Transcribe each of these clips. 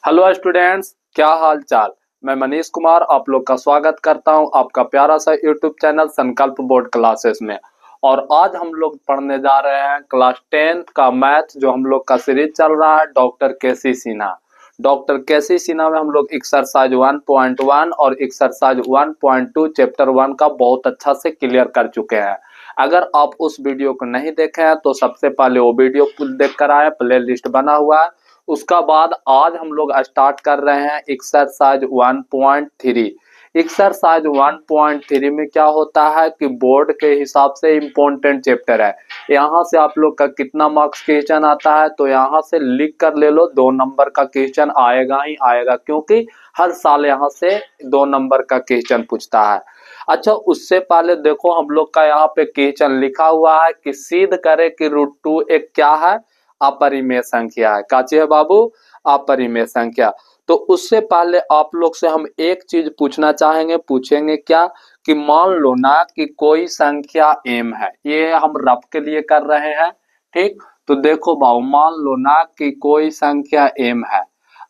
Hello students, क्या हाल चाल। मैं मनीष कुमार आप लोग का स्वागत करता हूं आपका प्यारा सा यूट्यूब चैनल संकल्प बोर्ड क्लासेस में। और आज हम लोग पढ़ने जा रहे हैं क्लास 10th का मैथ, जो हम लोग का सीरीज चल रहा है डॉक्टर केसी सिन्हा। डॉक्टर केसी सिन्हा में हम लोग एक्सरसाइज 1.1 और एक्सरसाइज 1.2 चैप्टर 1 का बहुत अच्छा से क्लियर कर चुके हैं। अगर आप उस वीडियो को नहीं देखे हैं तो सबसे पहले वो वीडियो देख कर आए, प्ले लिस्ट बना हुआ है। उसका बाद आज हम लोग स्टार्ट कर रहे हैं एक्सरसाइज 1.3। एक्सरसाइज 1.3 में क्या होता है कि बोर्ड के हिसाब से इम्पोर्टेंट चैप्टर है। यहाँ से आप लोग का कितना मार्क्स क्वेश्चन आता है तो यहाँ से लिख कर ले लो, 2 नंबर का क्वेश्चन आएगा ही आएगा, क्योंकि हर साल यहाँ से 2 नंबर का क्वेश्चन पूछता है। अच्छा, उससे पहले देखो हम लोग का यहाँ पे क्वेश्चन लिखा हुआ है कि सिद्ध करे कि √2 एक क्या है, अपरिमेय संख्या है। काची है बाबू? अपरिमेय संख्या। तो उससे पहले आप लोग से हम एक चीज पूछना चाहेंगे, पूछेंगे क्या कि मान लो ना कि कोई संख्या m है, ये हम रफ के लिए कर रहे हैं, ठीक। तो देखो बाबू, मान लो ना कि कोई संख्या m है।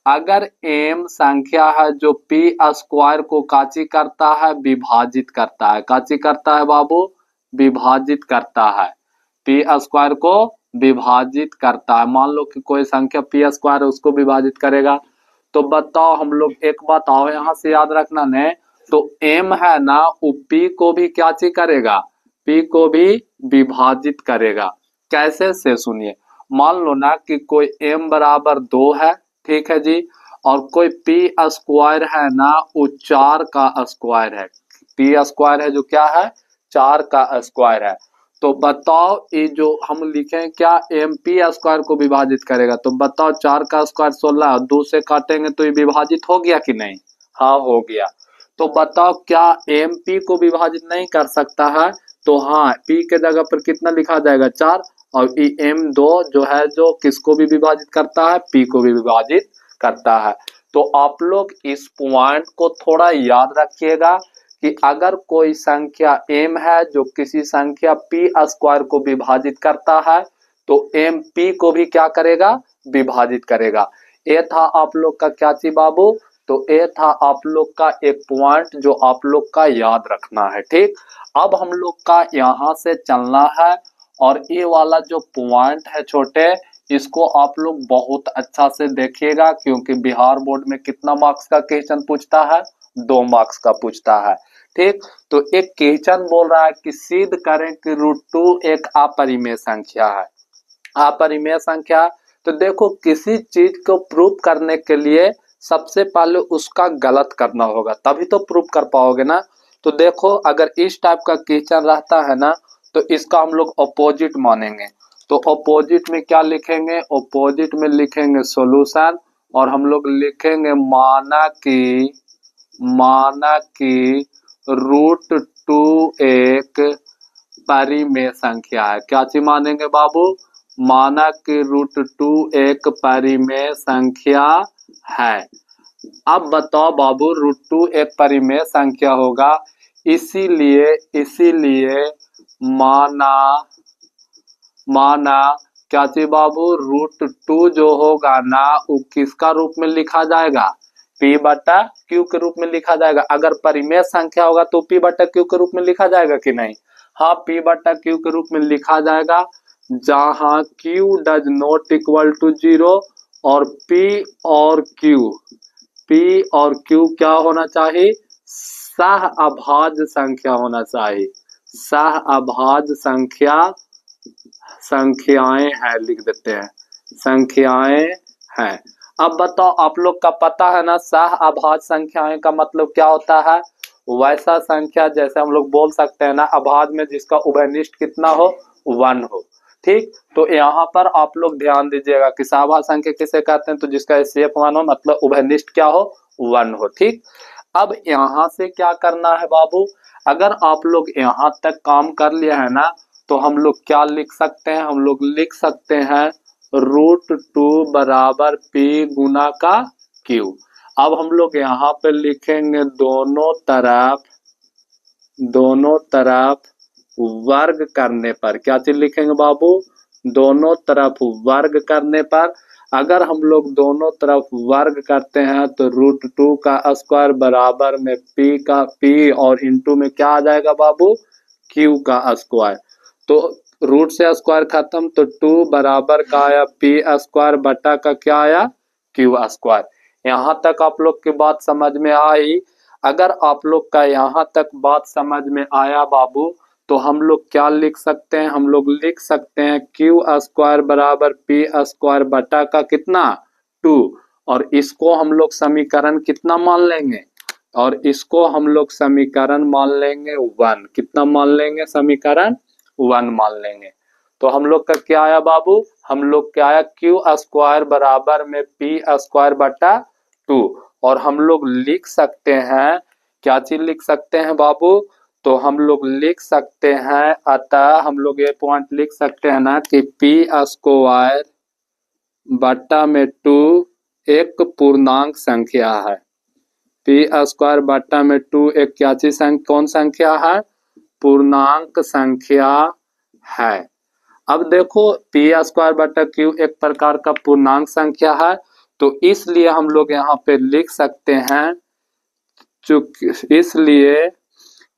अगर m संख्या है जो p स्क्वायर को काची करता है, विभाजित करता है। काची करता है बाबू? विभाजित करता है। पी स्क्वायर को विभाजित करता है। मान लो कि कोई संख्या पी स्क्वायर है, उसको विभाजित करेगा। तो बताओ, हम लोग एक बात आओ यहाँ से याद रखना ने, तो m है ना, वो p को भी क्या चीज करेगा, p को भी विभाजित करेगा। कैसे से सुनिए, मान लो ना कि कोई m बराबर 2 है, ठीक है जी, और कोई p स्क्वायर है ना, वो 4 का स्क्वायर है। p स्क्वायर है जो क्या है, 4 का स्क्वायर है। तो बताओ, ये जो हम लिखें क्या, एम पी स्क्वायर को विभाजित करेगा। तो बताओ, 4 का स्क्वायर 16, 2 से काटेंगे तो ये विभाजित हो गया कि नहीं? हाँ, हो गया। तो बताओ, क्या एम पी को विभाजित नहीं कर सकता है? तो हाँ, पी के जगह पर कितना लिखा जाएगा, 4। और ये m2 जो है, जो किसको भी विभाजित करता है, पी को भी विभाजित करता है। तो आप लोग इस पॉइंट को थोड़ा याद रखिएगा कि अगर कोई संख्या m है जो किसी संख्या p स्क्वायर को विभाजित करता है, तो m p को भी क्या करेगा, विभाजित करेगा। ये था आप लोग का क्या चीज बाबू? तो ये था आप लोग का एक पॉइंट जो आप लोग का याद रखना है, ठीक। अब हम लोग का यहाँ से चलना है, और ये वाला जो पॉइंट है छोटे, इसको आप लोग बहुत अच्छा से देखिएगा, क्योंकि बिहार बोर्ड में कितना मार्क्स का क्वेश्चन पूछता है, 2 मार्क्स का पूछता है, ठीक। तो एक क्वेश्चन बोल रहा है कि सिद्ध करें कि √2 एक अपरिमेय संख्या है। अपरिमेय संख्या, तो देखो किसी चीज को प्रूव करने के लिए सबसे पहले उसका गलत करना होगा, तभी तो प्रूव कर पाओगे ना। तो देखो, अगर इस टाइप का क्वेश्चन रहता है ना, तो इसका हम लोग अपोजिट मानेंगे। तो अपोजिट में क्या लिखेंगे? अपोजिट में लिखेंगे सॉल्यूशन, और हम लोग लिखेंगे माना कि √2 एक परिमेय संख्या है। क्या चीज मानेंगे बाबू? माना कि √2 एक परिमेय संख्या है। अब बताओ बाबू, √2 एक परिमेय संख्या होगा, इसीलिए माना क्या चीज बाबू, √2 जो होगा ना, वो किसका रूप में लिखा जाएगा, p/q के रूप में लिखा जाएगा। अगर परिमेय संख्या होगा तो p/q के रूप में लिखा जाएगा कि नहीं? हाँ, p/q के रूप में लिखा जाएगा, जहां q does not equal to 0 और p और q क्या होना चाहिए, सह अभाज्य संख्या होना चाहिए। सह अभाज्य संख्याएं हैं, लिख देते हैं, संख्याएं हैं। अब बताओ, आप लोग का पता है ना, सह अभाज्य संख्याएं का मतलब क्या होता है? वैसा संख्या जैसे हम लोग बोल सकते हैं ना, अभाज्य में जिसका उभयनिष्ठ कितना हो, 1 हो, ठीक। तो यहाँ पर आप लोग ध्यान दीजिएगा कि सहअभाज्य संख्या किसे कहते हैं, तो जिसका HCF 1 हो, मतलब उभयनिष्ठ क्या हो, 1 हो, ठीक। अब यहाँ से क्या करना है बाबू, अगर आप लोग यहाँ तक काम कर लिया है ना, तो हम लोग क्या लिख सकते हैं, हम लोग लिख सकते हैं √2 बराबर p गुना का q। अब हम लोग यहाँ पे लिखेंगे दोनों तरफ वर्ग करने पर। क्या चीज लिखेंगे बाबू? दोनों तरफ वर्ग करने पर। अगर हम लोग दोनों तरफ वर्ग करते हैं तो √2 का स्क्वायर बराबर में p और इंटू में क्या आ जाएगा बाबू, q का स्क्वायर। तो रूट से स्क्वायर खत्म, तो 2 बराबर का आया p स्क्वायर बटा का क्या आया, q स्क्वायर। यहाँ तक आप लोग की बात समझ में आई। अगर आप लोग का यहाँ तक बात समझ में आया बाबू, तो हम लोग क्या लिख सकते हैं, हम लोग लिख सकते हैं q स्क्वायर बराबर p स्क्वायर बटा का कितना, 2। और इसको हम लोग समीकरण कितना मान लेंगे, और इसको हम लोग समीकरण मान लेंगे 1। कितना मान लेंगे, समीकरण 1 मान लेंगे। तो हम लोग का क्या आया बाबू, हम लोग क्या आया, q स्क्वायर बराबर में p स्क्वायर बटा 2। और हम लोग लिख सकते हैं, क्या चीज लिख सकते हैं बाबू, तो हम लोग लिख सकते हैं, अतः हम लोग ये पॉइंट लिख सकते हैं ना कि p स्क्वायर बटा में 2 एक पूर्णांक संख्या है। p स्क्वायर बटा में 2 एक क्या चीज कौन संख्या है, पूर्णांक संख्या है। अब देखो p स्क्वायर बटा q एक प्रकार का पूर्णांक संख्या है, तो इसलिए हम लोग यहाँ पे लिख सकते हैं, चूंकि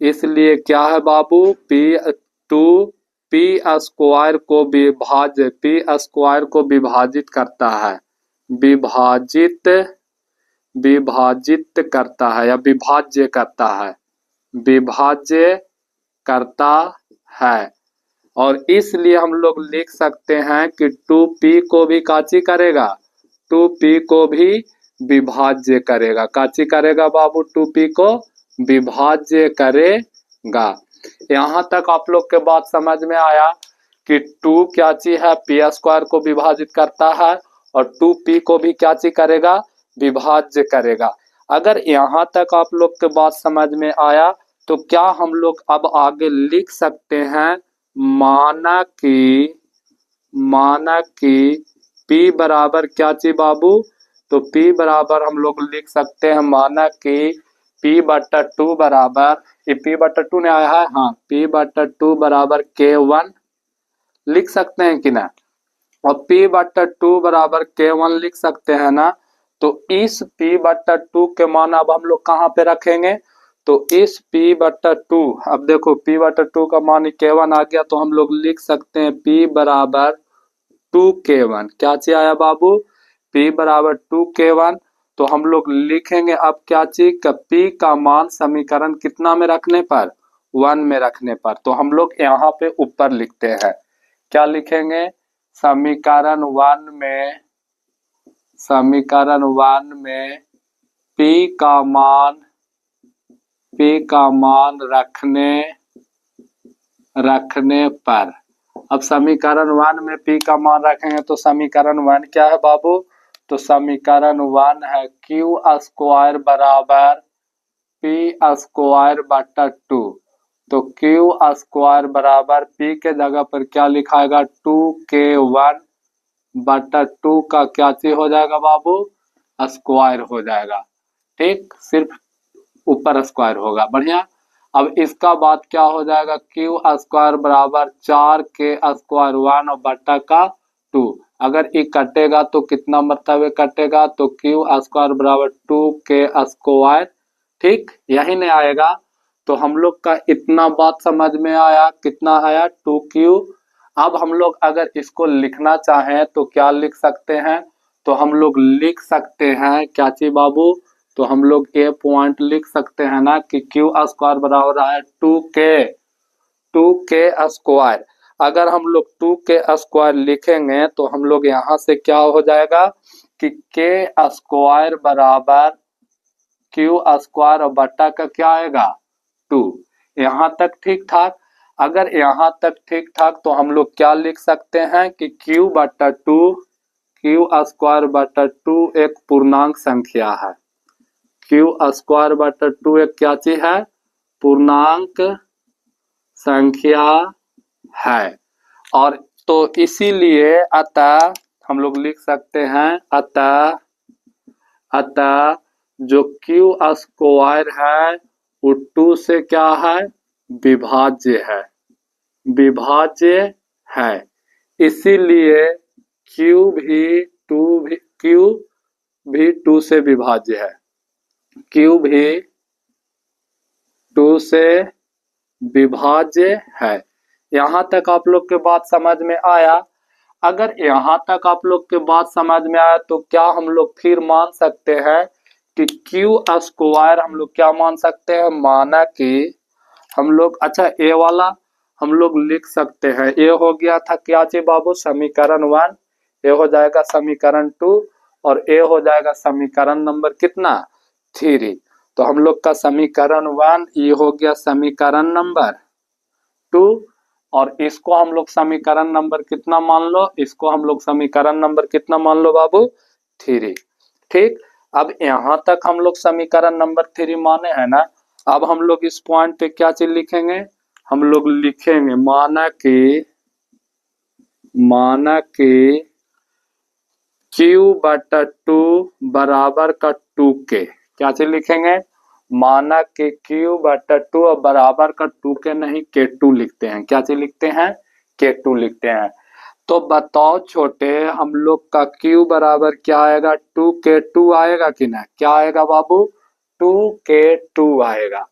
इसलिए क्या है बाबू, p स्क्वायर को विभाजित करता है, विभाजित करता है या विभाज्य करता है, विभाज्य करता है। और इसलिए हम लोग लिख सकते हैं कि 2p को भी काची करेगा, 2p को भी विभाज्य करेगा। काची करेगा बाबू, 2p को विभाज्य करेगा। यहाँ तक आप लोग के बात समझ में आया कि 2 क्या चीज है, p स्क्वायर को विभाजित करता है, और 2p को भी क्या चीज करेगा, विभाज्य करेगा। अगर यहाँ तक आप लोग के बात समझ में आया, तो क्या हम लोग अब आगे लिख सकते हैं, माना कि p बराबर क्या चीज बाबू, तो p बराबर हम लोग लिख सकते हैं, माना कि p बटा 2 बराबर, ये p बटा 2 ने आया है, हाँ, p बटा 2 बराबर k1 लिख सकते हैं कि ना, और p बटा 2 बराबर k1 लिख सकते हैं ना। तो इस p बटा 2 के मान अब हम लोग कहाँ पे रखेंगे, तो इस p बटा 2, अब देखो p बटा 2 का मान k1 आ गया, तो हम लोग लिख सकते हैं p बराबर 2k1। क्या चीज आया बाबू, p बराबर 2k1। तो हम लोग लिखेंगे अब क्या चीज, p का मान समीकरण कितना में रखने पर, 1 में रखने पर। तो हम लोग यहाँ पे ऊपर लिखते हैं, क्या लिखेंगे, समीकरण 1 में p का मान रखने पर। अब समीकरण 1 में p का मान रखेंगे तो समीकरण 1 क्या है बाबू, तो समीकरण 1 है q स्क्वायर बराबर p स्क्वायर बटा 2। तो q स्क्वायर बराबर p के जगह पर क्या लिखाएगा, 2k1 बटा 2 का क्या चीज हो जाएगा बाबू, स्क्वायर हो जाएगा। ठीक, सिर्फ ऊपर स्क्वायर होगा, बढ़िया। अब इसका बाद क्या हो जाएगा, q स्क्वायर बराबर 4k स्क्वायर 1 और बटा का 2। अगर ये कटेगा तो कितना मरतबे कटेगा, तो q स्क्वायर बराबर 2k स्क्वायर। ठीक, यही नहीं आएगा। तो हम लोग का इतना बात समझ में आया, कितना आया, 2q। अब हम लोग अगर इसको लिखना चाहें तो क्या लिख सकते हैं, तो हम लोग लिख सकते हैं क्या चीज बाबू, तो हम लोग ये पॉइंट लिख सकते हैं ना कि q स्क्वायर बराबर है 2k स्क्वायर। अगर हम लोग 2k स्क्वायर लिखेंगे तो हम लोग यहाँ से क्या हो जाएगा कि k स्क्वायर बराबर q स्क्वायर और बटा का क्या आएगा, 2। यहाँ तक ठीक ठाक। अगर यहाँ तक ठीक ठाक तो हम लोग क्या लिख सकते हैं कि q स्क्वायर बटा 2 एक पूर्णांक संख्या है। q स्क्वायर बटा 2 एक क्या चीज है, पूर्णांक संख्या है। और तो इसीलिए अतः हम लोग लिख सकते हैं, अतः जो q स्क्वायर है वो 2 से क्या है, विभाज्य है। इसीलिए q भी क्यू भी 2 से विभाज्य है, क्यू भी 2 से विभाज्य है। यहाँ तक आप लोग के बात समझ में आया? अगर यहाँ तक आप लोग के बात समझ में आया तो क्या हम लोग फिर मान सकते हैं कि क्यू स्क्वायर हम लोग क्या मान सकते हैं, माना कि हम लोग, अच्छा ए वाला हम लोग लिख सकते हैं, ए हो गया था क्या जी बाबू, समीकरण 1, ए हो जाएगा समीकरण 2 और ए हो जाएगा समीकरण नंबर कितना, 3। तो हम लोग का समीकरण 1 ये हो गया समीकरण नंबर 2 और इसको हम लोग समीकरण नंबर कितना मान लो, इसको हम लोग समीकरण नंबर कितना मान लो बाबू, 3। ठीक, अब यहाँ तक हम लोग समीकरण नंबर 3 माने हैं ना। अब हम लोग इस पॉइंट पे क्या चीज लिखेंगे, हम लोग लिखेंगे माना कि Q/2 बराबर का 2K, क्या चीज लिखेंगे, माना कि Q/2 और बराबर का 2K नहीं K2 लिखते हैं, क्या चीज लिखते हैं, K2 लिखते हैं। तो बताओ छोटे, हम लोग का Q बराबर क्या आएगा, 2K2 आएगा कि ना, क्या आएगा बाबू, 2K2 आएगा।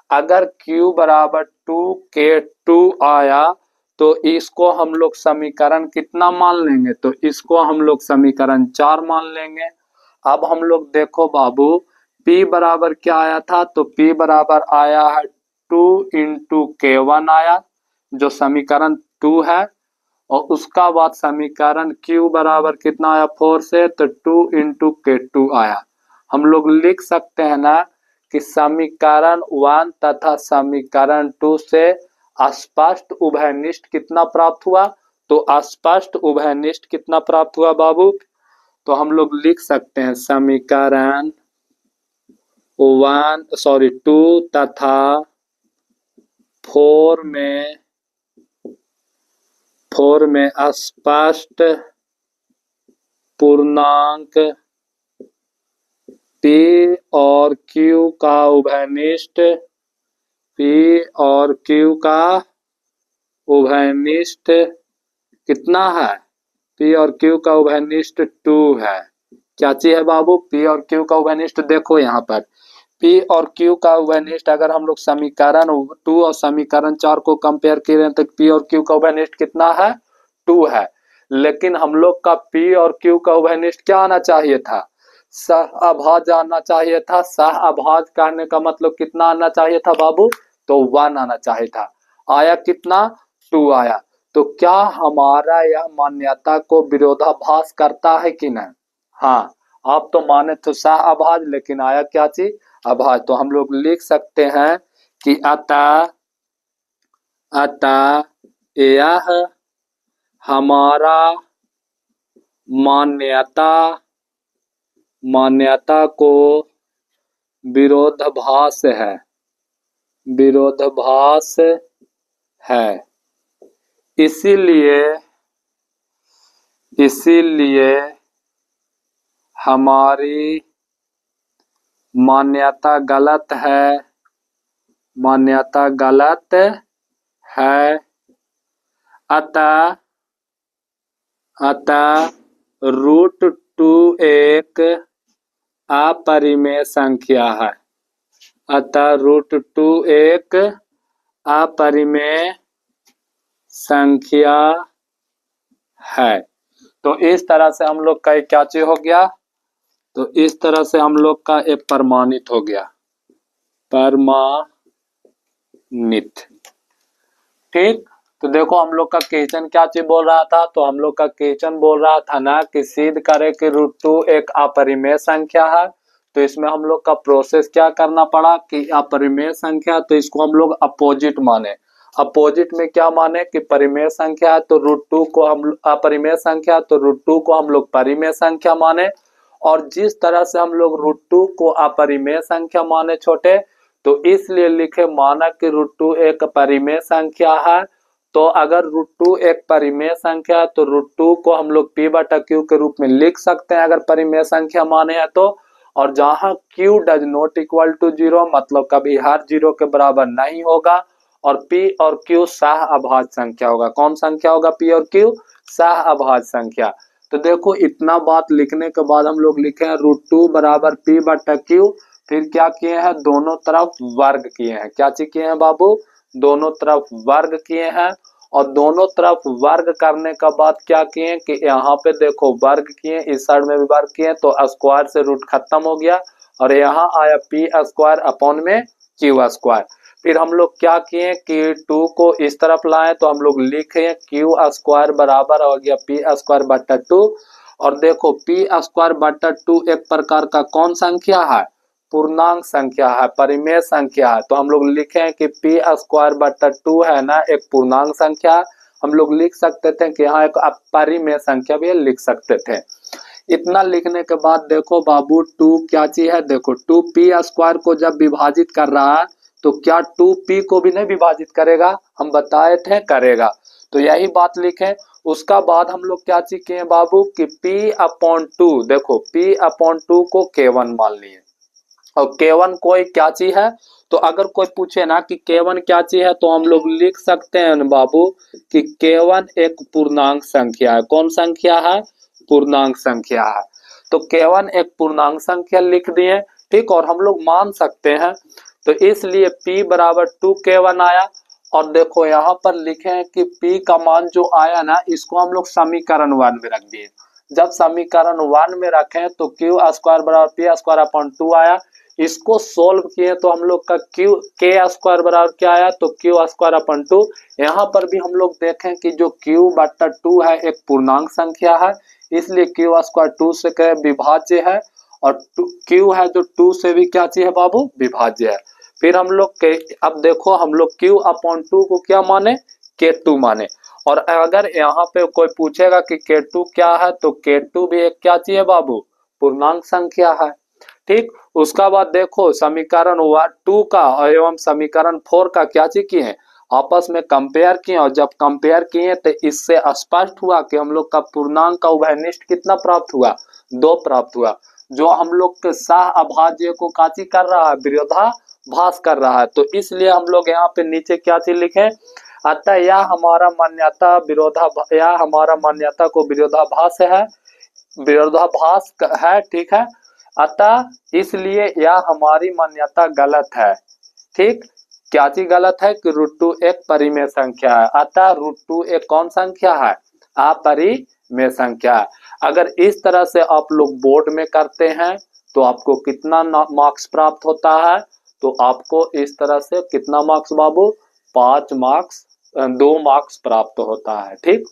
अगर Q बराबर 2K2 आया तो इसको हम लोग समीकरण कितना मान लेंगे, तो इसको हम लोग समीकरण 4 मान लेंगे। अब हम लोग देखो बाबू, P बराबर क्या आया था, तो P बराबर आया है 2 इंटू K1 आया, जो समीकरण 2 है, और उसका बाद समीकरण Q बराबर कितना आया 4 से, तो 2 इंटू K2 आया। हम लोग लिख सकते हैं ना कि समीकरण 1 तथा समीकरण 2 से अस्पष्ट उभयनिष्ठ कितना प्राप्त हुआ, तो अस्पष्ट उभयनिष्ठ कितना प्राप्त हुआ बाबू, तो हम लोग लिख सकते हैं समीकरण 2 तथा 4 में अस्पष्ट पूर्णांक P और Q का उभयनिष्ठ, P और Q का उभयनिष्ठ कितना है, P और Q का उभयनिष्ठ 2 है। क्या चीज है बाबू, P और Q का उभयनिष्ठ, देखो यहाँ पर P और Q का उभयनिष्ठ अगर हम लोग समीकरण 2 और समीकरण 4 को कंपेयर करें तो P और Q का उभयनिष्ठ कितना है, 2 है। लेकिन हम लोग का P और Q का उभयनिष्ठ क्या आना चाहिए था, सहअभाज्य आना चाहिए था। सहअभाज्य कहने का मतलब कितना आना चाहिए था बाबू, तो 1 आना चाहिए था, आया कितना, 2 आया। तो क्या हमारा यह मान्यता को विरोधाभास करता है कि नहीं, हाँ, आप तो माने तो सहअभाज्य, लेकिन आया क्या चीज, अभाज्य। तो हम लोग लिख सकते हैं कि अतः यह हमारा मान्यता को विरोधाभास है, इसीलिए हमारी मान्यता गलत है। अतः √2 एक अपरिमेय संख्या है, अतः √2 एक अपरिमेय संख्या है। तो इस तरह से हम लोग का क्या चीज हो गया, तो इस तरह से हम लोग का एक प्रमाणित हो गया, प्रमाणित। ठीक, तो देखो हम लोग का क्वेश्चन क्या चीज बोल रहा था, तो हम लोग का क्वेश्चन बोल रहा था ना कि सिद्ध करे कि √2 एक अपरिमेय संख्या है। तो इसमें हम लोग का प्रोसेस क्या करना पड़ा कि अपरिमेय संख्या, तो इसको हम लोग अपोजिट माने। अपोजिट में क्या माने कि परिमेय संख्या तो √2 को हम अपरिमेय संख्या, तो √2 को हम लोग परिमेय संख्या माने। और जिस तरह से हम लोग √2 को अपरिमेय संख्या माने छोटे, तो इसलिए लिखे माना कि √2 एक परिमेय संख्या है। तो अगर √2 एक परिमेय संख्या है तो √2 को हम लोग P/Q के रूप में लिख सकते हैं अगर परिमेय संख्या माने हैं तो। और जहां Q does not equal to 0 मतलब कभी हर 0 के बराबर नहीं होगा, और P और Q सहअभाज्य संख्या होगा। कौन संख्या होगा, P और Q सहअभाज्य संख्या। तो देखो इतना बात लिखने के बाद हम लोग लिखे हैं √2 बराबर P बटा Q। फिर क्या किए हैं, दोनों तरफ वर्ग किए हैं। क्या चीज किए हैं बाबू, दोनों तरफ वर्ग किए हैं। और दोनों तरफ वर्ग करने का बाद क्या किए कि यहाँ पे देखो वर्ग किए, इस साइड में भी वर्ग किए, तो स्क्वायर से रूट खत्म हो गया और यहाँ आया P स्क्वायर अपॉन में Q स्क्वायर। फिर हम लोग क्या किए कि 2 को इस तरफ लाए, तो हम लोग लिखे Q स्क्वायर बराबर हो गया P स्क्वायर बटा 2। और देखो P स्क्वायर बटा 2 एक प्रकार का कौन संख्या है, पूर्णांक संख्या है, परिमेय संख्या है। तो हम लोग लिखे हैं कि P स्क्वायर बटा 2 है ना एक पूर्णांक संख्या। हम लोग लिख सकते थे कि यहाँ एक अपरिमेय संख्या भी लिख सकते थे। इतना लिखने के बाद देखो बाबू 2 क्या चीज है, देखो 2P स्क्वायर को जब विभाजित कर रहा है तो क्या 2P को भी नहीं विभाजित करेगा, हम बताए थे करेगा। तो यही बात लिखे। उसका बाद हम लोग क्या चीज किए बाबू कि P अपॉन 2, देखो P अपॉन 2 को K1 मान लिए। और K1 कोई क्या चीज है, तो अगर कोई पूछे ना कि K1 क्या चीज है, तो हम लोग लिख सकते हैं बाबू कि K1 एक पूर्णांक संख्या है। कौन संख्या है, पूर्णांक संख्या है। तो K1 एक पूर्णांक संख्या लिख दिए, ठीक। और हम लोग मान सकते हैं, तो इसलिए P बराबर 2K1 आया। और देखो यहाँ पर लिखे हैं कि P का मान जो आया ना, इसको हम लोग समीकरण 1 में रख दिए। जब समीकरण 1 में रखें तो Q स्क्वायर बराबर P स्क्वायर अपॉन 2 आया। इसको सोल्व किए तो हम लोग का K स्क्वायर बराबर क्या आया, तो Q स्क्वायर अपॉन 2। यहाँ पर भी हम लोग देखें कि जो Q बटा 2 है एक पूर्णांक संख्या है, इसलिए Q स्क्वायर 2 से क्या विभाज्य है। और Q है जो 2 से भी क्या चीज है बाबू, विभाज्य है। फिर हम लोग के अब देखो हम लोग Q अपॉन 2 को क्या माने, K2 माने। और अगर यहाँ पे कोई पूछेगा कि K2 क्या है, तो K2 भी एक क्या चीज है बाबू, पूर्णांक संख्या है, ठीक। उसका बाद देखो समीकरण 2 का एवं समीकरण 4 का क्या चीज किए हैं, आपस में कंपेयर किए। और जब कंपेयर किए तो इससे स्पष्ट हुआ कि हम लोग का पूर्णांक का उभयनिष्ठ कितना प्राप्त हुआ, 2 प्राप्त हुआ। जो हम लोग के सह अभाज्य को काची कर रहा है, विरोधाभास कर रहा है। तो इसलिए हम लोग यहाँ पे नीचे क्या चीज लिखे, अतः यह हमारा मान्यता को विरोधाभास है, विरोधाभास है, ठीक है। अतः इसलिए यह हमारी मान्यता गलत है, ठीक। क्या चीज गलत है कि √2 एक परिमेय संख्या है। अतः √2 एक कौन संख्या है, अपरिमेय संख्या है। अगर इस तरह से आप लोग बोर्ड में करते हैं तो आपको कितना मार्क्स प्राप्त होता है, तो आपको इस तरह से कितना मार्क्स बाबू, 5 मार्क्स, 2 मार्क्स प्राप्त होता है, ठीक।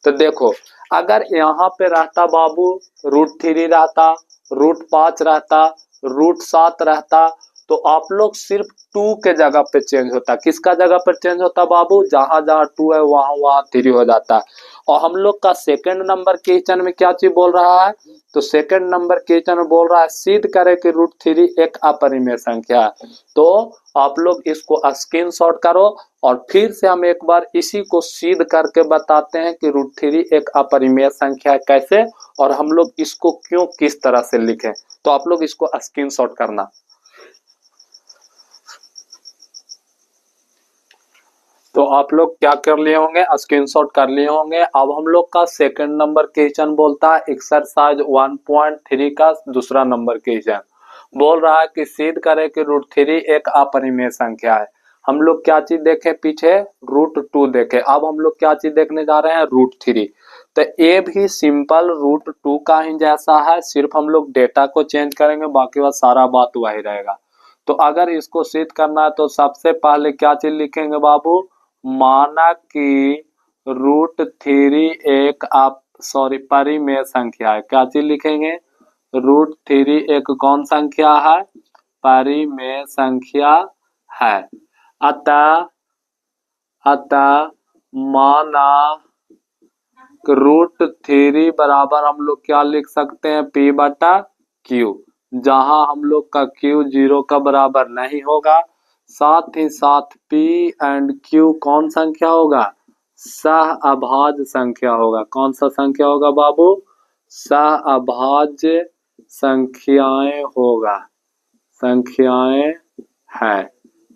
तो देखो अगर यहाँ पे रहता बाबू √3 रहता, √5 रहता, √7 रहता, तो आप लोग सिर्फ 2 के जगह पे चेंज होता। किसका जगह पर चेंज होता बाबू, जहां जहां 2 है वहां वहां 3 हो जाता। और हम लोग का सेकंड नंबर क्वेश्चन में क्या चीज बोल रहा है, तो सेकंड नंबर क्वेश्चन में बोल रहा है सिद्ध करे कि √3 एक अपरिमेय संख्या है। तो आप लोग इसको स्क्रीनशॉट करो और फिर से हम एक बार इसी को सिद्ध करके बताते हैं कि √3 एक अपरिमेय संख्या है कैसे, और हम लोग इसको क्यों किस तरह से लिखें। तो आप लोग इसको स्क्रीनशॉट करना। तो आप लोग क्या कर लिए होंगे, स्क्रीनशॉट कर लिए होंगे। अब हम लोग का सेकंड नंबर क्वेश्चन बोलता है एक्सरसाइज 1.3 का दूसरा नंबर क्वेश्चन बोल रहा है कि सिद्ध करें कि √3 एक अपरिमेय संख्या है। हम लोग क्या चीज देखे पीछे, √2 देखे। अब हम लोग क्या चीज देखने जा रहे हैं, √3। तो ये भी सिंपल √2 का ही जैसा है, सिर्फ हम लोग डेटा को चेंज करेंगे, बाकी बात सारा बात वही रहेगा। तो अगर इसको सिद्ध करना है तो सबसे पहले क्या चीज लिखेंगे बाबू, माना कि √3 एक परिमेय संख्या है। क्या चीज लिखेंगे, √3 एक कौन संख्या है, परिमेय संख्या है। अतः माना √3 बराबर हम लोग क्या लिख सकते हैं, P बटा Q, जहां हम लोग का Q 0 का बराबर नहीं होगा। साथ ही साथ P एंड Q कौन संख्या होगा, सह अभाज्य संख्या होगा। कौन सा संख्या होगा बाबू, सह अभाज्य संख्याएं होगा, संख्याएं है,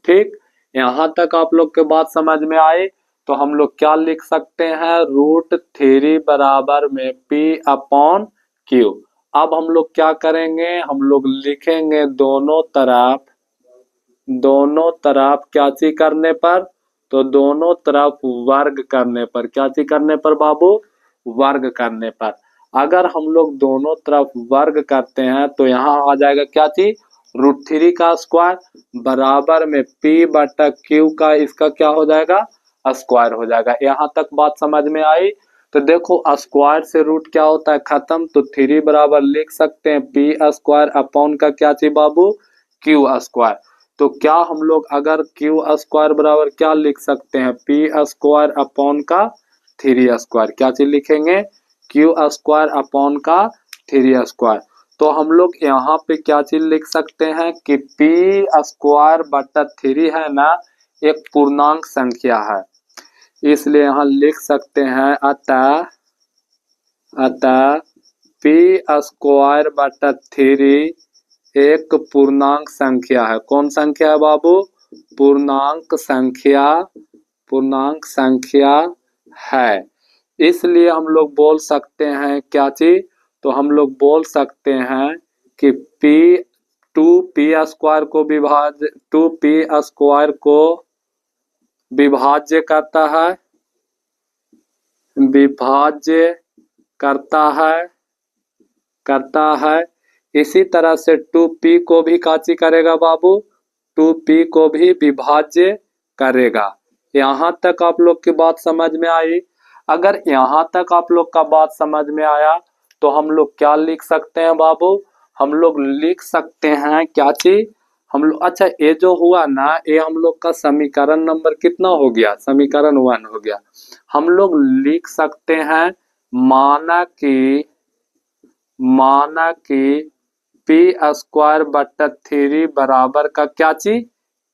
ठीक। यहां तक आप लोग के बात समझ में आए। तो हम लोग क्या लिख सकते हैं, √3 बराबर में P अपॉन Q। अब हम लोग क्या करेंगे, हम लोग लिखेंगे दोनों तरफ क्या चीज करने पर, तो दोनों तरफ वर्ग करने पर, क्या चीज करने पर बाबू, वर्ग करने पर। अगर हम लोग दोनों तरफ वर्ग करते हैं तो यहाँ आ जाएगा क्या चीज, √3 का स्क्वायर बराबर में P बटा Q का, इसका क्या हो जाएगा, स्क्वायर हो जाएगा। यहाँ तक बात समझ में आई। तो देखो स्क्वायर से रूट क्या होता है, खत्म, तो 3 बराबर लिख सकते हैं P स्क्वायर अपॉन का क्या चीज बाबू, Q स्क्वायर। तो क्या हम लोग अगर Q स्क्वायर बराबर क्या लिख सकते हैं, P स्क्वायर अपॉन का 3 स्क्वायर, क्या चीज लिखेंगे, Q स्क्वायर अपॉन का 3 स्क्वायर। तो हम लोग यहाँ पे क्या चीज लिख सकते हैं कि P स्क्वायर बटा 3 है ना, एक पूर्णांक संख्या है, इसलिए यहाँ लिख सकते हैं अतः P स्क्वायर बटा 3 एक पूर्णांक संख्या है। कौन संख्या है बाबू, पूर्णांक संख्या है। इसलिए हम लोग बोल सकते हैं क्या चीज, तो हम लोग बोल सकते हैं कि 2P स्क्वायर को विभाज्य करता है। इसी तरह से 2P को भी काची करेगा बाबू, 2P को भी विभाज्य करेगा। यहाँ तक आप लोग की बात समझ में आई। अगर यहाँ तक आप लोग का बात समझ में आया तो हम लोग क्या लिख सकते हैं बाबू, हम लोग लिख सकते हैं क्या चीज, हम लोग, अच्छा ये जो हुआ ना, ये हम लोग का समीकरण नंबर कितना हो गया, समीकरण 1 हो गया। हम लोग लिख सकते हैं माना कि P स्क्वायर बटा 3 बराबर का क्या चीज,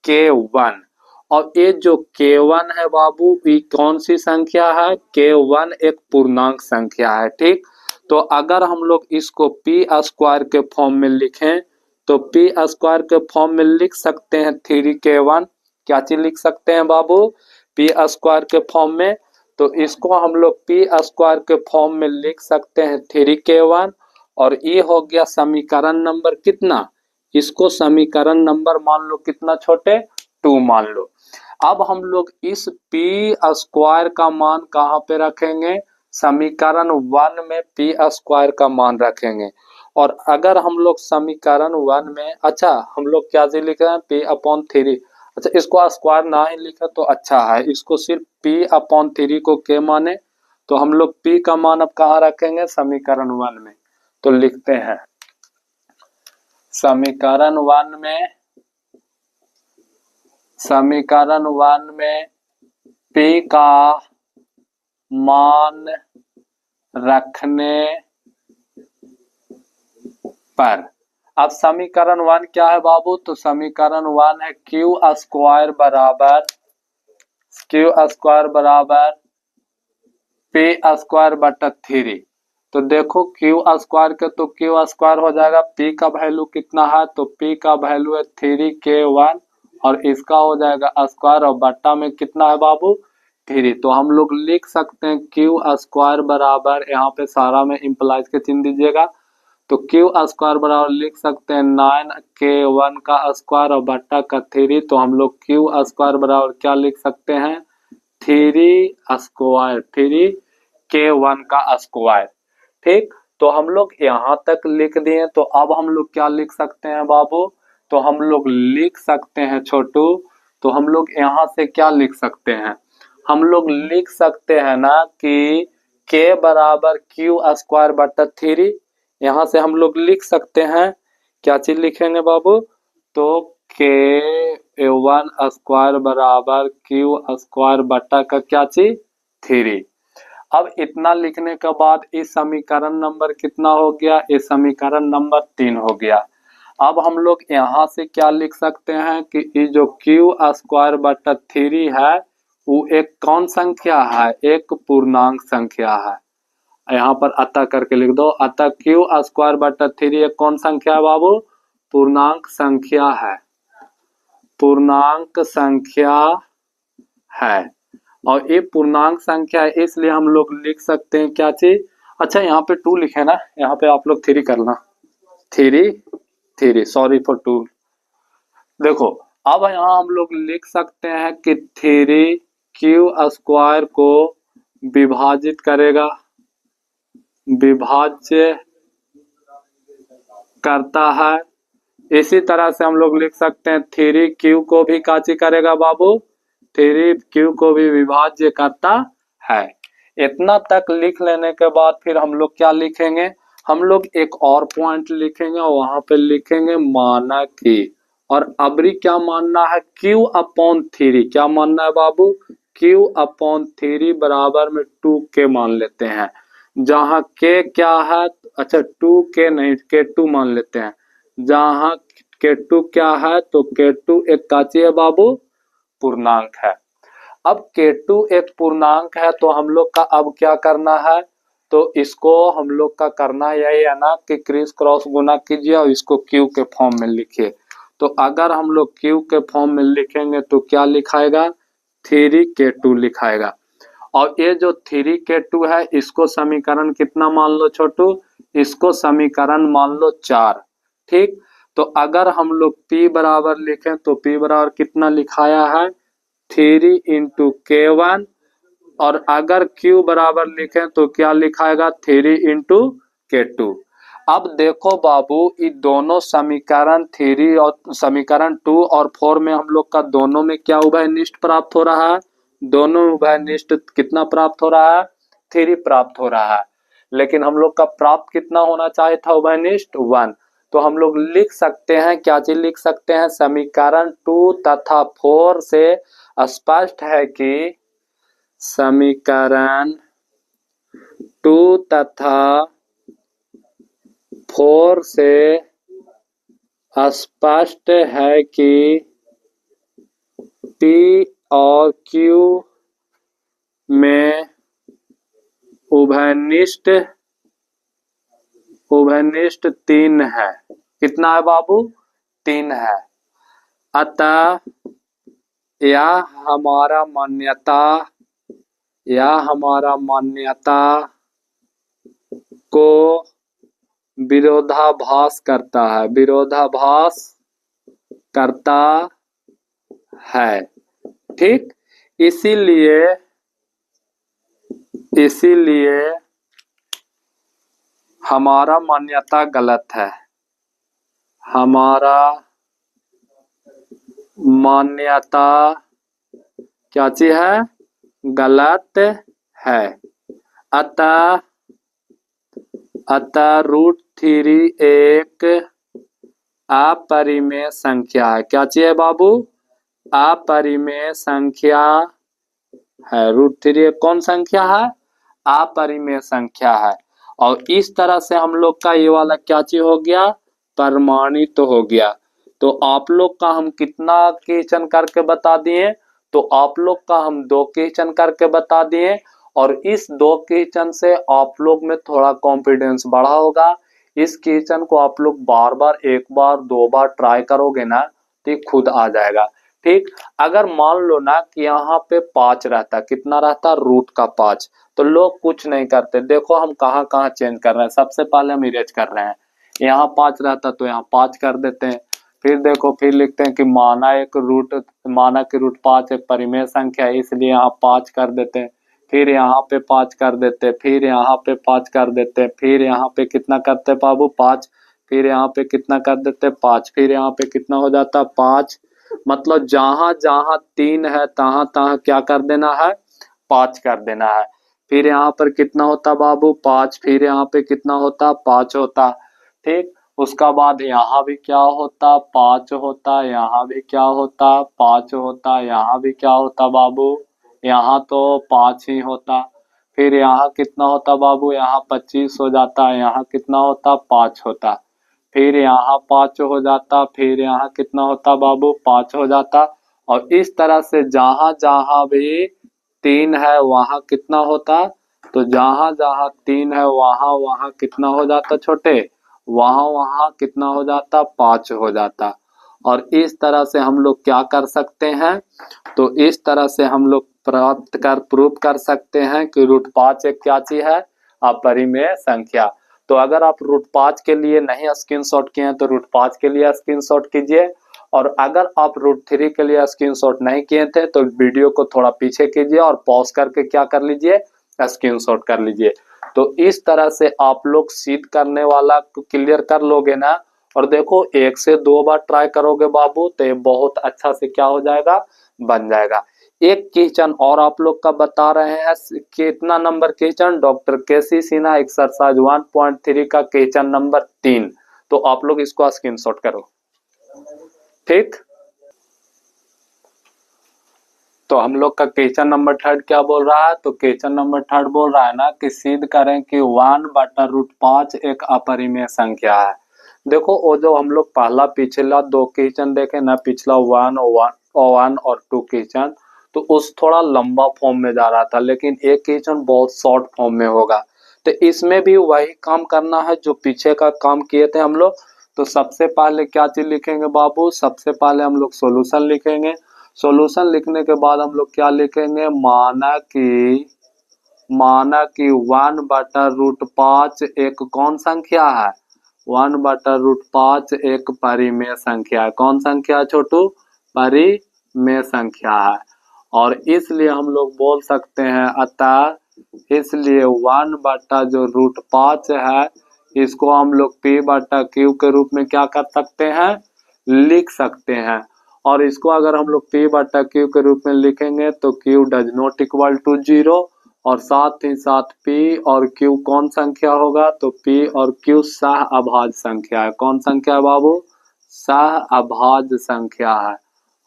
K1। और ये जो K1 है बाबू, ये कौन सी संख्या है, K1 एक पूर्णांक संख्या है, ठीक। तो अगर हम लोग इसको P स्क्वायर के फॉर्म में लिखें तो P स्क्वायर के फॉर्म में लिख सकते हैं 3K1, क्या चीज लिख सकते हैं बाबू, P स्क्वायर के फॉर्म में। तो इसको हम लोग P स्क्वायर के फॉर्म में लिख सकते हैं 3K1, और ये हो गया समीकरण नंबर कितना, इसको समीकरण नंबर मान लो कितना छोटे, 2 मान लो। अब हम लोग इस P स्क्वायर का मान कहाँ पे रखेंगे, समीकरण 1 में P स्क्वायर का मान रखेंगे। और अगर हम लोग समीकरण 1 में, अच्छा हम लोग क्या चीज लिख रहे हैं, P अपॉन 3, अच्छा इसको स्क्वायर ना ही लिखा तो अच्छा है, इसको सिर्फ P अपॉन 3 को K माने। तो हम लोग P का मान अब कहाँ रखेंगे, समीकरण 1 में। तो लिखते हैं समीकरण 1 में P का मान रखने पर, अब समीकरण 1 क्या है बाबू, तो समीकरण 1 है Q स्क्वायर बराबर P स्क्वायर बटा 3। तो देखो Q स्क्वायर के तो Q स्क्वायर हो जाएगा, P का वैल्यू कितना है, तो P का वैल्यू है 3K1, और इसका हो जाएगा स्क्वायर, और बट्टा में कितना है बाबू, 3। तो हम लोग लिख सकते हैं Q स्क्वायर बराबर, यहाँ पे सारा में इम्प्लाइज के चिन्ह दीजिएगा, तो Q स्क्वायर बराबर लिख सकते हैं 9K1 का स्क्वायर और बट्टा का 3। तो हम लोग Q स्क्वायर बराबर क्या लिख सकते हैं, 3K1 का स्क्वायर, ठीक। तो हम लोग यहाँ तक लिख दिए। तो अब हम लोग क्या लिख सकते हैं बाबू, तो हम लोग लिख सकते हैं छोटू, तो हम लोग यहाँ से क्या लिख सकते हैं, हम लोग लिख सकते हैं ना कि K बराबर Q स्क्वायर बटा 3, यहाँ से हम लोग लिख सकते हैं, क्या चीज लिखेंगे बाबू, तो K1 स्क्वायर बराबर Q स्क्वायर बटा का क्या चीज, 3। अब इतना लिखने के बाद इस समीकरण नंबर कितना हो गया, इस समीकरण नंबर 3 हो गया। अब हम लोग यहाँ से क्या लिख सकते हैं कि ये जो Q स्क्वायर बटा 3 है वो एक कौन संख्या है, एक पूर्णांक संख्या है। यहाँ पर अतः करके लिख दो, अतः Q स्क्वायर बटा 3 एक कौन संख्या है बाबू, पूर्णांक संख्या है, पूर्णांक संख्या है। और ये पूर्णांक संख्या है, इसलिए हम लोग लिख सकते हैं क्या चीज। अच्छा यहाँ पे 2 लिखे ना, यहाँ पे आप लोग 3 करना, 3 सॉरी फॉर 2। देखो अब यहाँ हम लोग लिख सकते हैं कि 3 क्यू² को विभाजित करेगा, विभाज्य करता है। इसी तरह से हम लोग लिख सकते हैं 3Q को भी काची करेगा बाबू, 3Q को भी विभाज्य करता है। इतना तक लिख लेने के बाद फिर हम लोग क्या लिखेंगे, हम लोग एक और पॉइंट लिखेंगे और वहां पे लिखेंगे माना कि, और अबरी क्या मानना है, Q/3। क्या मानना है बाबू, Q/3 बराबर में 2K मान लेते हैं। जहां K क्या है, अच्छा 2K नहीं, K2 मान लेते हैं। जहां K2 क्या है, तो K2 एक काची है बाबू, पूर्णांक है। अब K2 एक पूर्णांक है तो हम लोग का अब क्या करना है, तो इसको हम लोग का करना यही है ना कि क्रिस क्रॉस गुना कीजिए और इसको Q के फॉर्म में लिखिए। तो अगर हम लोग Q के फॉर्म में लिखेंगे तो क्या लिखाएगा, 3K2 लिखाएगा। और ये जो 3K2 है इसको समीकरण कितना मान लो छोटू, इसको समीकरण मान लो 4। ठीक, तो अगर हम लोग P बराबर लिखें तो P बराबर कितना लिखाया है, 3 × K1, और अगर Q बराबर लिखें तो क्या लिखाएगा, 3 × K2। अब देखो बाबू ये दोनों समीकरण 3 और समीकरण 2 और 4 में हम लोग का दोनों में क्या उभयनिष्ठ प्राप्त हो रहा है, दोनों उभयनिष्ठ कितना प्राप्त हो रहा है, 3 प्राप्त हो रहा है। लेकिन हम लोग का प्राप्त कितना होना चाहिए था उभयनिष्ठ, 1। तो हम लोग लिख सकते हैं, क्या चीज लिख सकते हैं, समीकरण 2 तथा 4 से स्पष्ट है कि समीकरण 2 तथा 4 से स्पष्ट है कि P और Q में उभयनिष्ठ 3 है। कितना है बाबू, 3 है। अतः यह हमारा मान्यता को विरोधाभास करता है। ठीक, इसीलिए हमारा मान्यता गलत है, हमारा मान्यता क्या चीज है, गलत है। अतः √3 एक अपरिमेय संख्या है। क्या चाहिए बाबू, अपरिमेय संख्या है। √3 कौन संख्या है, अपरिमेय संख्या है। और इस तरह से हम लोग का ये वाला क्या चीज हो गया, प्रमाणित तो हो गया। तो आप लोग का हम कितना क्वेश्चन करके बता दिए, तो आप लोग का हम 2 क्वेश्चन करके बता दिए। और इस 2 क्वेश्चन से आप लोग में थोड़ा कॉन्फिडेंस बढ़ा होगा। इस क्वेश्चन को आप लोग बार बार, 1 बार 2 बार ट्राई करोगे ना तो ये खुद आ जाएगा। ठीक, अगर मान लो ना कि यहाँ पे 5 रहता, कितना रहता, √5, तो लोग कुछ नहीं करते। देखो हम कहाँ कहाँ चेंज कर रहे हैं, सबसे पहले हम इरेज कर रहे हैं। यहाँ 5 रहता तो यहाँ 5 कर देते हैं। फिर देखो फिर लिखते हैं कि माना कि √5 एक परिमेय संख्या है, इसलिए यहाँ 5 कर देते हैं। फिर यहाँ पे 5 कर देते, फिर यहाँ पे 5 कर देते, फिर यहाँ पे कितना करते बाबू, 5, फिर यहाँ पे कितना कर देते, 5, फिर यहाँ पे कितना हो जाता, 5। मतलब जहां जहां 3 है तहां तहां क्या कर देना है, 5 कर देना है। फिर यहाँ पर कितना होता बाबू, 5, फिर यहाँ पे कितना होता, 5 होता। ठीक, उसका बाद यहाँ भी क्या होता, 5 होता, यहाँ भी क्या होता, 5 होता, यहाँ भी क्या होता बाबू, यहाँ तो 5 ही होता। फिर यहाँ कितना होता बाबू, यहाँ 25 हो जाता, यहाँ कितना होता, 5 होता। फिर यहाँ 5 हो जाता, फिर यहाँ कितना होता बाबू, 5 हो जाता। और इस तरह से जहां जहां भी 3 है वहां कितना होता, तो जहां जहां 3 है वहां वहां कितना हो जाता छोटे, वहां वहां कितना हो जाता, 5 हो जाता। और इस तरह से हम लोग क्या कर सकते हैं, तो इस तरह से हम लोग प्राप्त कर प्रूव कर सकते हैं कि रूट 5 एक क्या चीज है, अपरिमेय संख्या। तो अगर आप रूट 5 के लिए नहीं स्क्रीनशॉट किए हैं तो रूट 5 के लिए स्क्रीनशॉट कीजिए, और अगर आप रूट 3 के लिए स्क्रीनशॉट नहीं किए थे तो वीडियो को थोड़ा पीछे कीजिए और पॉज करके क्या कर लीजिए, स्क्रीनशॉट कर लीजिए। तो इस तरह से आप लोग सिद्ध करने वाला क्लियर कर लोगे ना, और देखो 1 से 2 बार ट्राई करोगे बाबू तो ये बहुत अच्छा से क्या हो जाएगा, बन जाएगा। एक क्वेश्चन और आप लोग का बता रहे हैं, कितना नंबर क्वेश्चन, डॉक्टर केसी सिन्हा एक्सरसाइज 1.3 का क्वेश्चन नंबर 3। तो आप लोग इसको स्क्रीनशॉट करो, ठीक। तो हम लोग का क्वेश्चन नंबर 3 क्या बोल रहा है, तो क्वेश्चन नंबर 3 बोल रहा है ना कि सिद्ध करें कि 1/√5 एक अपरिमेय संख्या है। देखो वो जो हम लोग पहला पिछला 2 क्वेश्चन देखे ना, पिछला 1 और 2 क्वेश्चन, तो उस थोड़ा लंबा फॉर्म में जा रहा था, लेकिन एक क्वेश्चन बहुत शॉर्ट फॉर्म में होगा। तो इसमें भी वही काम करना है जो पीछे का काम किए थे हम लोग। तो सबसे पहले क्या चीज लिखेंगे बाबू, सबसे पहले हम लोग सॉल्यूशन लिखेंगे। सॉल्यूशन लिखने के बाद हम लोग क्या लिखेंगे, माना कि 1/√5 एक कौन संख्या है, 1/√5 एक परिमेय संख्या है। कौन संख्या है छोटू, परिमेय संख्या है। और इसलिए हम लोग बोल सकते हैं, अतः इसलिए 1/√5 है, इसको हम लोग P/Q के रूप में क्या कर सकते हैं, लिख सकते हैं। और इसको अगर हम लोग P/Q के रूप में लिखेंगे तो Q does not equal to 0, और साथ ही साथ P और Q कौन संख्या होगा, तो P और Q सह अभाज्य संख्या है। कौन संख्या है बाबू, सह अभाज्य संख्या है।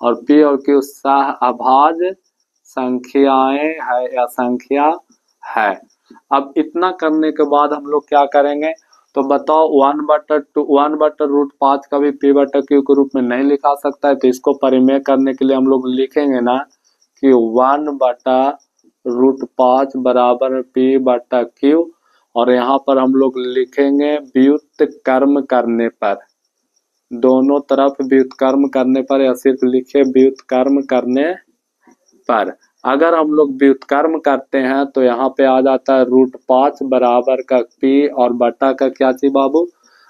और P और Q सह अभाज्य संख्याएं है या संख्या है। अब इतना करने के बाद हम लोग क्या करेंगे, तो बताओ 1/√5 का भी P/Q के रूप में नहीं लिखा सकता है, तो इसको परिमेय करने के लिए हम लोग लिखेंगे ना कि 1/√5 बराबर P/Q, और यहाँ पर हम लोग लिखेंगे व्युत्क्रम करने पर, दोनों तरफ व्युत्क्रम करने पर, या सिर्फ लिखे व्युत्क्रम करने पर। अगर हम लोग व्युत्क्रम करते हैं तो यहाँ पे आ जाता है √5 बराबर का P और बटा का क्या चीज बाबू,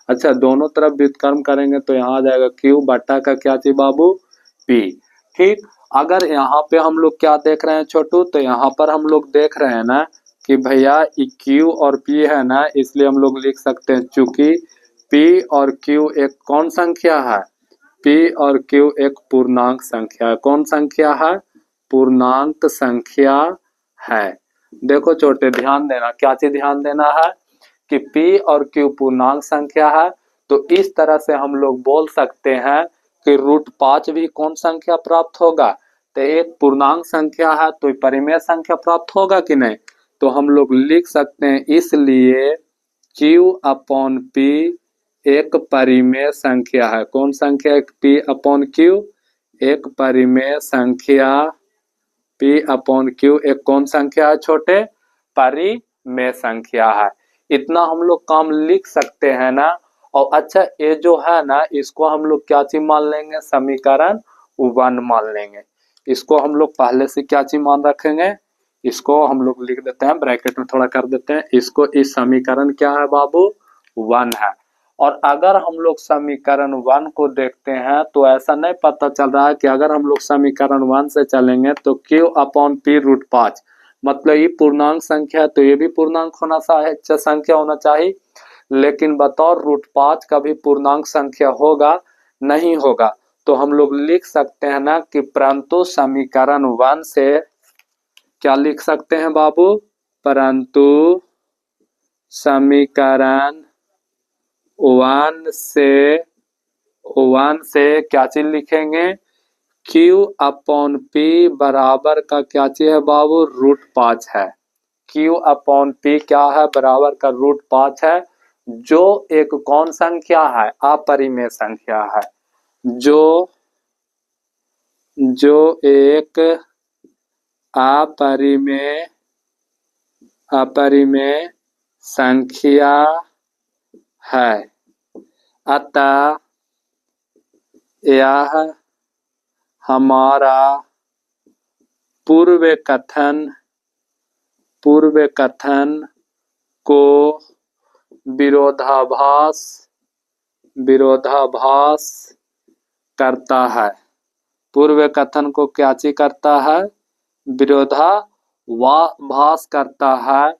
अच्छा दोनों तरफ व्युत्क्रम करेंगे तो यहाँ आ जाएगा Q बटा का क्या चीज बाबू, P, ठीक। अगर यहाँ पे हम लोग क्या देख रहे हैं छोटू, तो यहाँ पर हम लोग देख रहे हैं ना कि भैया Q और P है ना, इसलिए हम लोग लिख सकते हैं चूंकि P और Q एक कौन संख्या है, P और Q एक पूर्णांक संख्या है। कौन संख्या है, पूर्णांक संख्या है। देखो छोटे ध्यान देना, क्या चीज ध्यान देना है कि P और Q पूर्णांक संख्या है। तो इस तरह से हम लोग बोल सकते हैं कि √5 भी कौन संख्या प्राप्त होगा, तो एक पूर्णांक संख्या है तो परिमेय संख्या प्राप्त होगा कि नहीं। तो हम लोग लिख सकते हैं इसलिए Q/P एक परिमेय संख्या है। कौन संख्या है, P/Q एक परिमेय संख्या, P/Q एक कौन संख्या है छोटे, परिमेय संख्या है। इतना हम लोग काम लिख सकते हैं ना। और अच्छा ये जो है ना, इसको हम लोग क्या चीज मान लेंगे, समीकरण 1 मान लेंगे। इसको हम लोग पहले से क्या चीज मान रखेंगे, इसको हम लोग लिख देते हैं, ब्रैकेट में थोड़ा कर देते हैं, इसको इस समीकरण क्या है बाबू, 1 है। और अगर हम लोग समीकरण 1 को देखते हैं तो ऐसा नहीं पता चल रहा है कि अगर हम लोग समीकरण 1 से चलेंगे तो Q/P √5, मतलब ये पूर्णांक संख्या है तो ये भी पूर्णांक होना चाहिए, संख्या होना चाहिए। लेकिन बतौर √5 का भी पूर्णांक संख्या होगा, नहीं होगा। तो हम लोग लिख सकते हैं ना कि परंतु समीकरण 1 से क्या लिख सकते हैं बाबू, परंतु समीकरण 1 से क्या चीज लिखेंगे, Q/P बराबर का क्या चीज है बाबू, √5 है। Q/P क्या है, बराबर का √5 है, जो एक कौन संख्या है, अपरिमेय संख्या है, जो एक अपरिमेय संख्या है। अतः यह हमारा पूर्व कथन को विरोधाभास करता है। पूर्व कथन को क्या चीज करता है? विरोधाभास करता है।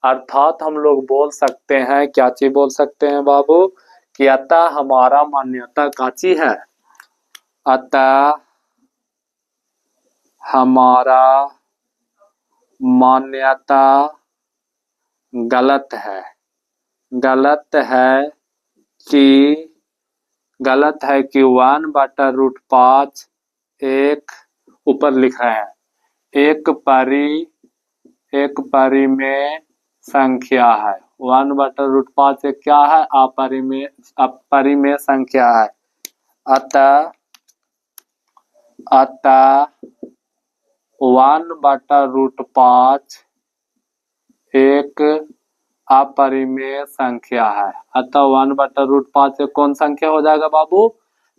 अर्थात हम लोग बोल सकते हैं, क्या चीज बोल सकते हैं बाबू, कि अतः हमारा मान्यता काची है, अतः हमारा मान्यता गलत है। गलत है कि 1/√5 एक, ऊपर लिखा है, एक परिमेय संख्या है। 1/√5 एक क्या है? अपरिमेय संख्या है। अतः 1/√5 एक अपरिमेय संख्या है। अतः 1/√5 एक कौन संख्या हो जाएगा बाबू?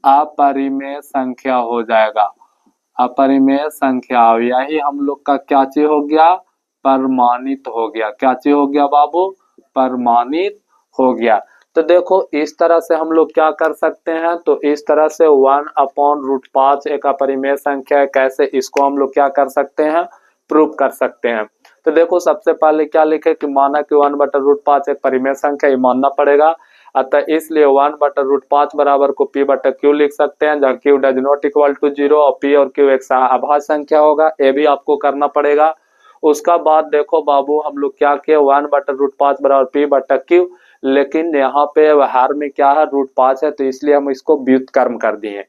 अपरिमेय संख्या हो जाएगा। अपरिमेय संख्या, यही हम लोग का क्या चीज हो गया? प्रमाणित हो गया। क्या चीज हो गया बाबू? प्रमाणित हो गया। तो देखो इस तरह से हम लोग क्या कर सकते हैं, तो इस तरह से 1/√5 एक अपरिमेय संख्या है। कैसे इसको हम लोग क्या कर सकते हैं? प्रूव कर सकते हैं। तो देखो सबसे पहले क्या लिखे कि माना कि 1/√5 एक परिमेय संख्या, ये मानना पड़ेगा। अतः इसलिए 1/√5 बराबर को P/Q लिख सकते हैं, जहाँ Q does not equal to 0 और P और Q एक आभाज्य संख्या होगा। ये भी आपको करना पड़ेगा। उसका बाद देखो बाबू हम लोग क्या किए, 1/√5 बराबर P/Q, लेकिन यहाँ पे हर में क्या है? √5 है, तो इसलिए हम इसको व्युत्क्रम कर दिए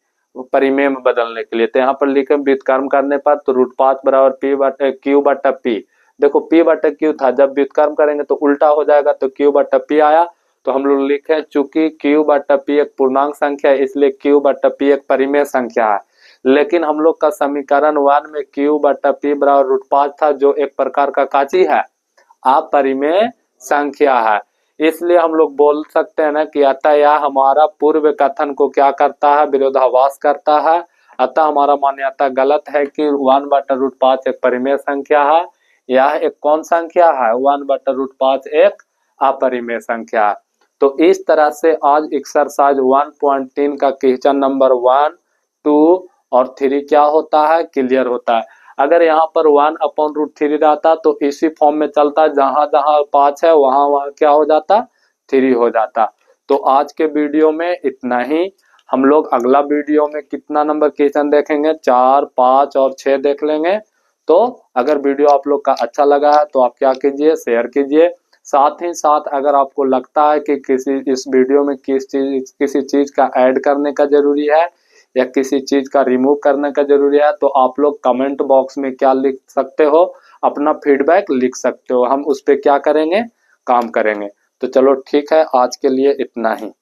परिमेय में बदलने के लिए। तो यहाँ पर लिखे व्युत्क्रम करने पर तो √5 बराबर Q/P। देखो P/Q था, जब व्युत्क्रम करेंगे तो उल्टा हो जाएगा, तो Q/P आया। तो हम लोग लिखे चूंकि Q/P एक पूर्णांक संख्या है, इसलिए Q/P एक परिमेय संख्या है। लेकिन हम लोग का समीकरण 1 में Q/P बराबर √5 था, जो एक प्रकार का काची है? अपरिमेय संख्या है। इसलिए हम लोग बोल सकते हैं ना कि अतः यह हमारा पूर्व कथन को क्या करता है? विरोधाभास करता है। अतः हमारा मान्यता गलत है कि 1/√5 एक परिमेय संख्या है। यह एक कौन संख्या है? 1/√5 एक अपरिमेय संख्या है। तो इस तरह से आज एक्सरसाइज 1.3 का क्वेश्चन नंबर 1, 2 और 3 क्या होता है? क्लियर होता है। अगर यहाँ पर 1/√3 रहता तो इसी फॉर्म में चलता, जहां जहां 5 है वहां वहां क्या हो जाता? 3 हो जाता। तो आज के वीडियो में इतना ही। हम लोग अगला वीडियो में कितना नंबर क्वेश्चन देखेंगे? 4, 5 और 6 देख लेंगे। तो अगर वीडियो आप लोग का अच्छा लगा है तो आप क्या कीजिए? शेयर कीजिए। साथ ही साथ अगर आपको लगता है कि इस वीडियो में किसी चीज का ऐड करने का जरूरी है या किसी चीज का रिमूव करने का जरूरी है, तो आप लोग कमेंट बॉक्स में क्या लिख सकते हो? अपना फीडबैक लिख सकते हो। हम उस पर क्या करेंगे? काम करेंगे। तो चलो ठीक है, आज के लिए इतना ही।